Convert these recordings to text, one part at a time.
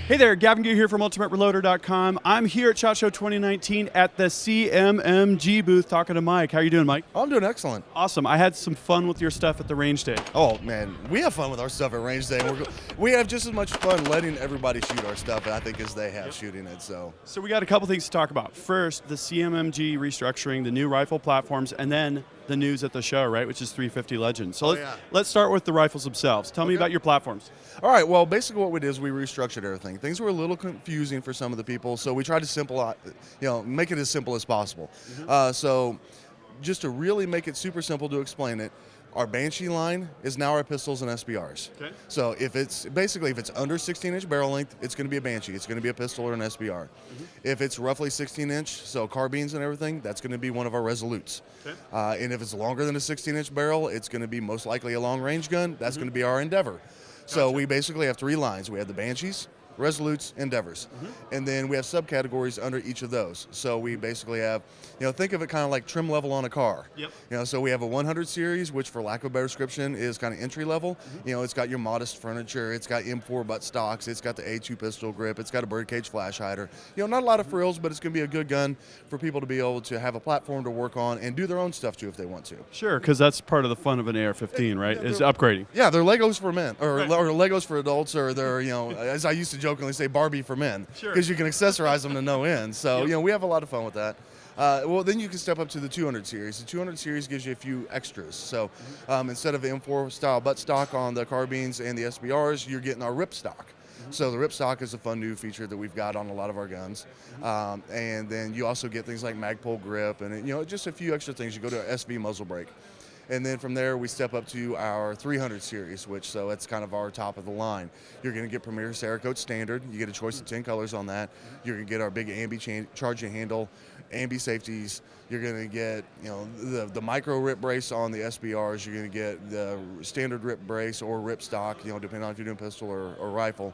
Hey there, Gavin Gear here from UltimateReloader.com. I'm here at SHOT Show 2019 at the CMMG booth talking to Mike. How are you doing, Mike? I'm doing excellent. Awesome. I had some fun with your stuff at the range day. Oh, man, we have fun with our stuff at range day. We have just as much fun letting everybody shoot our stuff, I think, as they have shooting it. So we got a couple things to talk about. First, the CMMG restructuring, the new rifle platforms, and then the news at the show, right, which is 350 Legend. So let's start with the rifles themselves. Tell me about your platforms. All right, well, basically what we did is we restructured everything. Things were a little confusing for some of the people, so we tried to make it as simple as possible. So just to really make it super simple to explain it, our Banshee line is now our pistols and SBRs. Okay. So if it's under 16-inch barrel length, it's going to be a Banshee. It's going to be a pistol or an SBR. If it's roughly 16-inch, so carbines and everything, that's going to be one of our Resolutes. Okay. And if it's longer than a 16-inch barrel, it's going to be most likely a long-range gun. That's going to be our Endeavor. So we basically have three lines. We have the Banshees, Resolutes, Endeavors. And then we have subcategories under each of those. So we basically have, think of it kind of like trim level on a car. Yep. So we have a 100 series, which for lack of a better description is kind of entry level. It's got your modest furniture, it's got M4 butt stocks, it's got the A2 pistol grip, it's got a birdcage flash hider. Not a lot of frills, but it's going to be a good gun for people to be able to have a platform to work on and do their own stuff too if they want to. Sure, because that's part of the fun of an AR-15, right, is upgrading. Yeah, they're Legos for men, or Right. Legos for adults, or they're, as I used to jokingly say, Barbie for men, because you can accessorize them to no end. So, we have a lot of fun with that. Well, then you can step up to the 200 series. The 200 series gives you a few extras. So instead of the M4 style butt stock on the carbines and the SBRs, you're getting our rip stock. So the rip stock is a fun new feature that we've got on a lot of our guns. And then you also get things like Magpul grip and, just a few extra things. You go to an SV muzzle brake. And then from there, we step up to our 300 series, so it's kind of our top of the line. You're going to get Premier Cerakote Standard. You get a choice of 10 colors on that. You're going to get our big ambi charging handle, ambi safeties. You're going to get, the micro rip brace on the SBRs. You're going to get the standard rip brace or rip stock, depending on if you're doing pistol or rifle.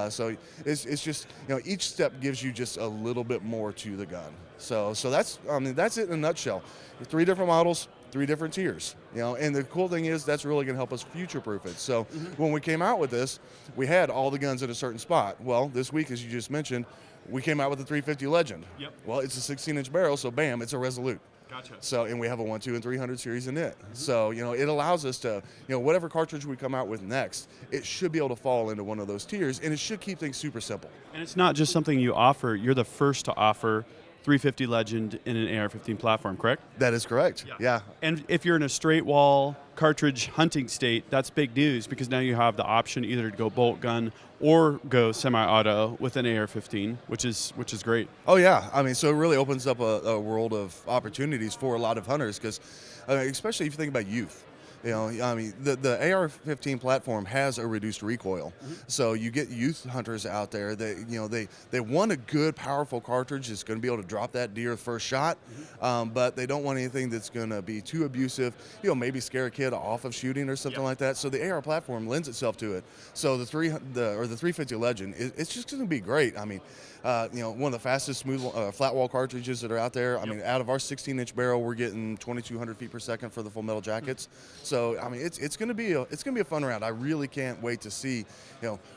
So it's just, each step gives you just a little bit more to the gun. So that's it in a nutshell. 3 different models. 3 different tiers, and the cool thing is that's really going to help us future-proof it. So when we came out with this, we had all the guns at a certain spot. Well, this week, as you just mentioned, we came out with the 350 Legend. Yep. Well, it's a 16-inch barrel, so bam, it's a Resolute. Gotcha. So, and we have a 1, 2, and 300 series in it. So, it allows us to, whatever cartridge we come out with next, it should be able to fall into one of those tiers, and it should keep things super simple. And it's not just something you offer. You're the first to offer 350 Legend in an AR-15 platform, correct? That is correct. Yeah. And if you're in a straight wall cartridge hunting state, that's big news because now you have the option either to go bolt gun or go semi-auto with an AR-15, which is great. Oh yeah, so it really opens up a world of opportunities for a lot of hunters because, especially if you think about youth. The AR-15 platform has a reduced recoil, so you get youth hunters out there that they want a good, powerful cartridge that's going to be able to drop that deer first shot, but they don't want anything that's going to be too abusive, maybe scare a kid off of shooting or something like that. So the AR platform lends itself to it. So the 350 Legend, it's just going to be great. One of the fastest smooth flat wall cartridges that are out there. Out of our 16-inch barrel, we're getting 2,200 feet per second for the full metal jackets. So it's going to be a fun round. I really can't wait to see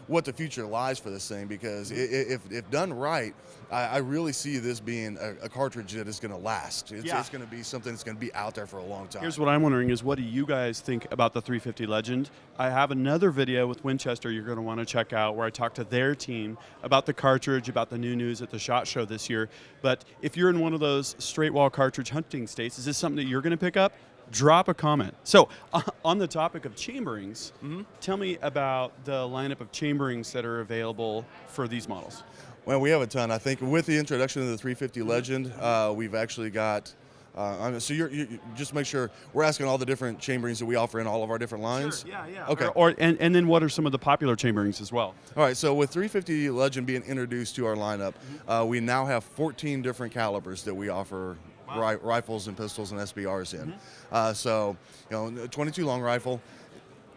what the future lies for this thing because if done right, I really see this being a cartridge that is going to last. It's going to be something that's going to be out there for a long time. Here's what I'm wondering is what do you guys think about the 350 Legend? I have another video with Winchester you're going to want to check out where I talk to their team about the cartridge, about the new news at the SHOT Show this year. But if you're in one of those straight wall cartridge hunting states, is this something that you're going to pick up? Drop a comment. So on the topic of chamberings, tell me about the lineup of chamberings that are available for these models. Well, we have a ton. I think with the introduction of the 350 Legend, we've actually got so you just make sure we're asking all the different chamberings that we offer in all of our different lines. Sure, yeah. Okay. And then what are some of the popular chamberings as well? All right, so with 350 Legend being introduced to our lineup, we now have 14 different calibers that we offer rifles and pistols and SBRs in. So, 22 long rifle.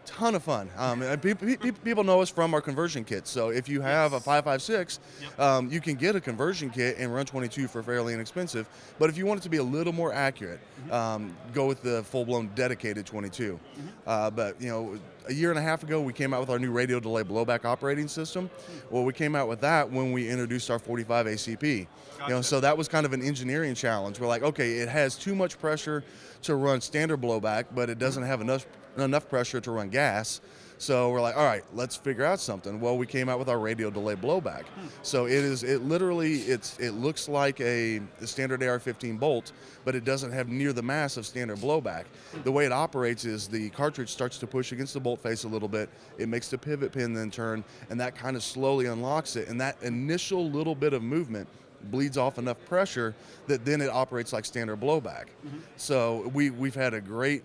Ton of fun. And people know us from our conversion kits. So if you have a 5.56, you can get a conversion kit and run 22 for fairly inexpensive. But if you want it to be a little more accurate, go with the full-blown dedicated 22. But a year and a half ago, we came out with our new radio delay blowback operating system. Well, we came out with that when we introduced our 45 ACP. Gotcha. So that was kind of an engineering challenge. We're like, okay, it has too much pressure to run standard blowback, but it doesn't have enough pressure to run gas. So we're like, all right, let's figure out something. Well, we came out with our radio delay blowback. So it looks like a standard AR-15 bolt, but it doesn't have near the mass of standard blowback. The way it operates is the cartridge starts to push against the bolt face a little bit. It makes the pivot pin then turn, and that kind of slowly unlocks it. And that initial little bit of movement bleeds off enough pressure that then it operates like standard blowback. So we've had a great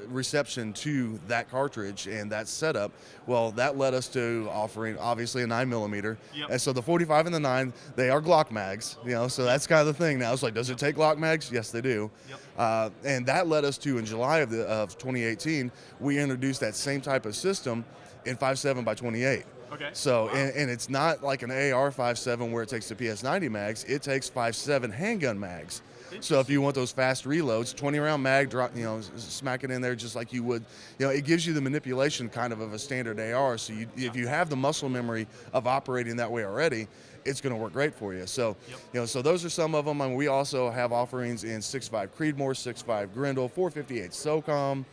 reception to that cartridge and that setup. Well, that led us to offering obviously a 9mm. And so the 45 and the 9, they are Glock mags. So that's kind of the thing now. It's like, does it take Glock mags? Yes, they do. And that led us to, in July of 2018, we introduced that same type of system in 5.7 by 28. Okay. So, wow. and it's not like an AR 5.7 where it takes the PS90 mags. It takes 5.7 handgun mags. So if you want those fast reloads, 20-round mag, drop, smack it in there just like you would. It gives you the manipulation kind of a standard AR. So if you have the muscle memory of operating that way already, it's going to work great for you. So, so those are some of them. And we also have offerings in 6.5 Creedmoor, 6.5 Grendel, 458 SOCOM,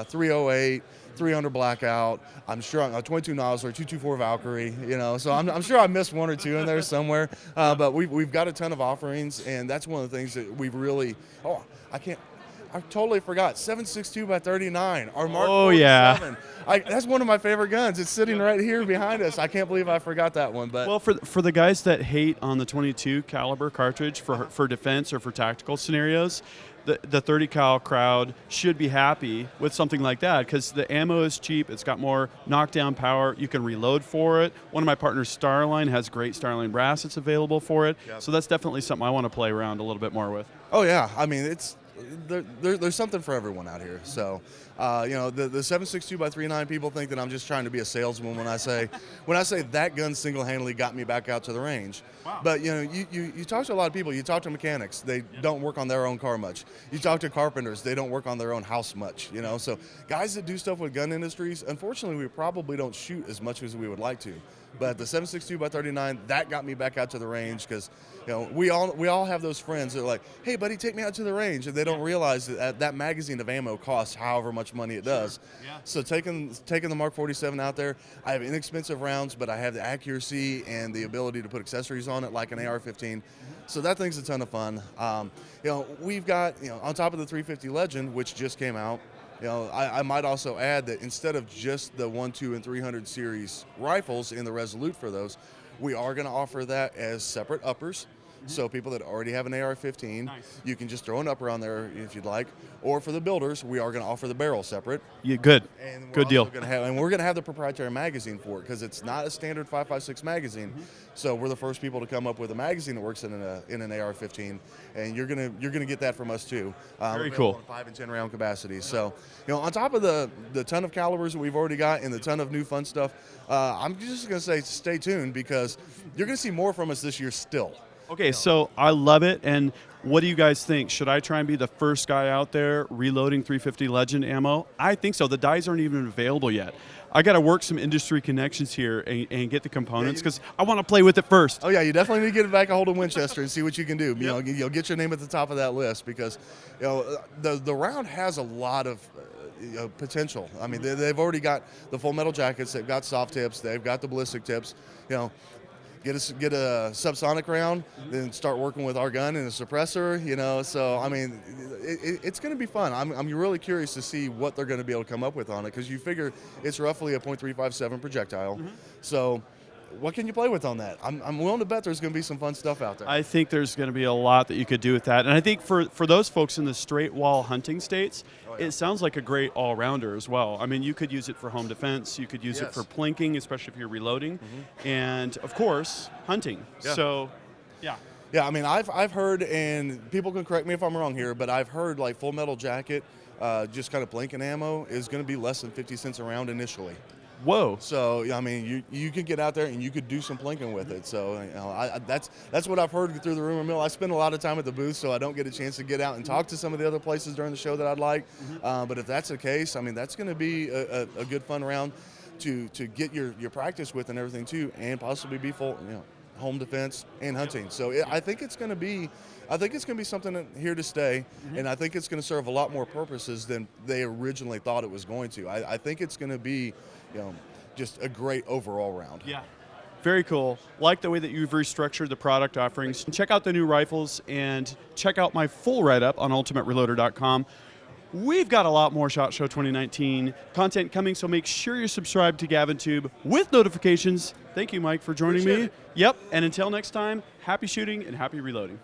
308. 300 Blackout. I'm sure 22 Nosler, 224 Valkyrie. So I'm sure I missed one or two in there somewhere. But we've got a ton of offerings, and that's one of the things that we've really. I totally forgot. 7.62 by 39. Our Mark 47. That's one of my favorite guns. It's sitting right here behind us. I can't believe I forgot that one. But well, for the guys that hate on the 22 caliber cartridge for defense or for tactical scenarios, the 30 cal crowd should be happy with something like that because the ammo is cheap. It's got more knockdown power. You can reload for it. One of my partners, Starline, has great Starline brass that's available for it. So that's definitely something I want to play around a little bit more with. Oh yeah, I mean there's something for everyone out here. So, the 7.62 by 39 people think that I'm just trying to be a salesman when I say that gun single-handedly got me back out to the range. Wow. But you talk to a lot of people. You talk to mechanics. They don't work on their own car much. You talk to carpenters. They don't work on their own house much. So guys that do stuff with gun industries, unfortunately, we probably don't shoot as much as we would like to. But the 7.62 by 39, that got me back out to the range because we all have those friends that are like, hey buddy, take me out to the range, and they don't realize that magazine of ammo costs however much money it does. So taking the Mark 47 out there, I have inexpensive rounds, but I have the accuracy and the ability to put accessories on it like an AR-15. So that thing's a ton of fun. We've got on top of the 350 Legend, which just came out. I might also add that instead of just the 1, 2, and 300 series rifles in the Resolute for those, we are going to offer that as separate uppers. So people that already have an AR-15, you can just throw an upper on there if you'd like. Or for the builders, we are going to offer the barrel separate. Yeah, good. And good deal. And we're going to have the proprietary magazine for it because it's not a standard 5.56 magazine. So we're the first people to come up with a magazine that works in an AR-15, and you're gonna get that from us too. Very cool. 5 and 10 round capacities. So on top of the ton of calibers that we've already got and the ton of new fun stuff, I'm just gonna say stay tuned because you're gonna see more from us this year still. Okay, so I love it. And what do you guys think? Should I try and be the first guy out there reloading 350 Legend ammo? I think so. The dies aren't even available yet. I got to work some industry connections here and get the components because I want to play with it first. Oh yeah, you definitely need to get back a hold of Winchester and see what you can do. You'll get your name at the top of that list because the round has a lot of potential. I mean, they've already got the full metal jackets. They've got soft tips. They've got the ballistic tips. Get a subsonic round, then start working with our gun and a suppressor, So, I mean, it's going to be fun. I'm really curious to see what they're going to be able to come up with on it because you figure it's roughly a .357 projectile. So what can you play with on that? I'm willing to bet there's going to be some fun stuff out there. I think there's going to be a lot that you could do with that. And I think for those folks in the straight wall hunting states, it sounds like a great all-rounder as well. I mean, you could use it for home defense. You could use it for plinking, especially if you're reloading. And, of course, hunting. Yeah. So, yeah. Yeah, I mean, I've heard, and people can correct me if I'm wrong here, but I've heard like Full Metal Jacket just kind of blanket ammo, is going to be less than 50 cents a round initially. Whoa. So I mean, you could get out there and you could do some plinking with it. So that's what I've heard through the rumor mill. I spend a lot of time at the booth, so I don't get a chance to get out and talk to some of the other places during the show that I'd like. But if that's the case, I mean, that's going to be a good fun round to get your practice with and everything too, and possibly be full, home defense and hunting. So I think it's going to be something here to stay, and I think it's going to serve a lot more purposes than they originally thought it was going to. I think it's going to be, just a great overall round. Yeah. Very cool. Like the way that you've restructured the product offerings. Check out the new rifles and check out my full write-up on ultimatereloader.com. We've got a lot more SHOT Show 2019 content coming, so make sure you're subscribed to GavinTube with notifications. Thank you, Mike, for joining me. Appreciate it. Yep, and until next time, happy shooting and happy reloading.